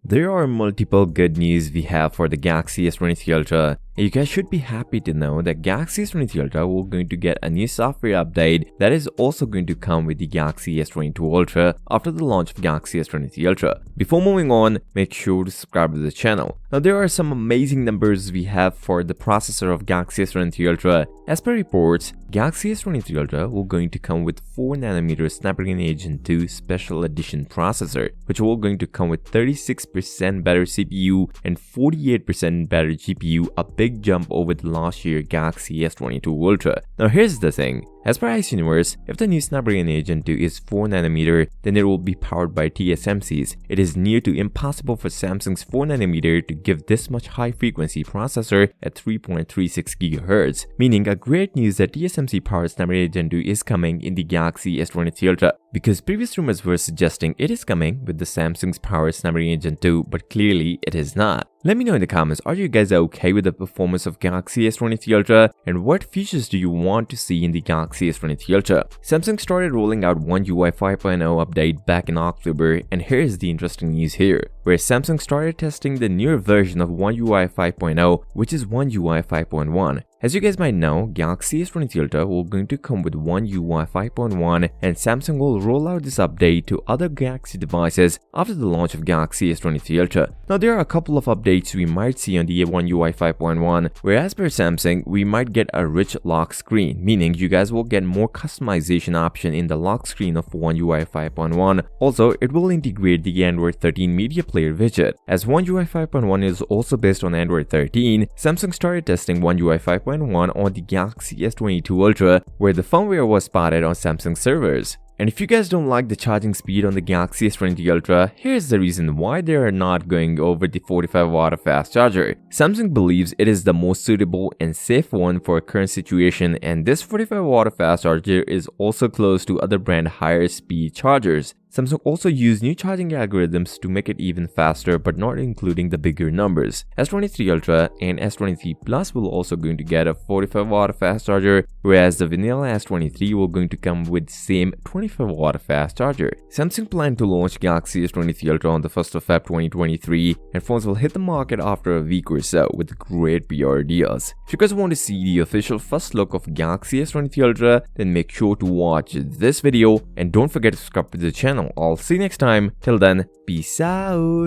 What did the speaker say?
There are multiple good news we have for the Galaxy S23 Ultra. You guys should be happy to know that Galaxy S23 Ultra will going to get a new software update that is also going to come with the Galaxy S22 Ultra after the launch of Galaxy S23 Ultra. Before moving on, make sure to subscribe to the channel. Now there are some amazing numbers we have for the processor of Galaxy S23 Ultra. As per reports, Galaxy S23 Ultra will going to come with 4nm Snapdragon Gen 2 Special Edition processor, which will going to come with 36% better CPU and 48% better GPU, a big jump over the last year Galaxy S22 Ultra. Now here's the thing. As per exynos, if the new Snapdragon Gen 2 is 4nm, then it will be powered by TSMCs. It is near to impossible for Samsung's 4nm to give this much high frequency processor at 3.36 GHz, meaning a great news that TSMC powered Snapdragon Gen 2 is coming in the Galaxy S23 Ultra, because previous rumors were suggesting it is coming with the Samsung's powered Snapdragon Gen 2, but clearly it is not. Let me know in the comments, are you guys okay with the performance of Galaxy S23 Ultra, and what features do you want to see in the Galaxy S23 Ultra? Samsung started rolling out ONEUI 5.0 update back in October, and here's the interesting news here, where Samsung started testing the newer version of ONEUI 5.0, which is ONEUI 5.1. As you guys might know, Galaxy S23 Ultra will going to come with ONEUI 5.1, and Samsung will roll out this update to other Galaxy devices after the launch of Galaxy S23 Ultra. Now there are a couple of updates we might see on the ONEUI 5.1, where as per Samsung, we might get a rich lock screen, meaning you guys will get more customization option in the lock screen of ONEUI 5.1. Also, it will integrate the Android 13 media player widget. As ONEUI 5.1 is also based on Android 13, Samsung started testing ONEUI 5.1 on the Galaxy S22 Ultra, where the firmware was spotted on Samsung servers. And if you guys don't like the charging speed on the Galaxy S23 Ultra, here's the reason why they are not going over the 45W fast charger. Samsung believes it is the most suitable and safe one for a current situation, and this 45W fast charger is also close to other brand higher speed chargers. Samsung also used new charging algorithms to make it even faster, but not including the bigger numbers. S23 Ultra and S23 Plus will also going to get a 45W fast charger, whereas the vanilla S23 will going to come with same 25W fast charger. Samsung planned to launch Galaxy S23 Ultra on the 1st of February 2023, and phones will hit the market after a week or so with great PR deals. If you guys want to see the official first look of Galaxy S23 Ultra, then make sure to watch this video and don't forget to subscribe to the channel. I'll see you next time. Till then, peace out.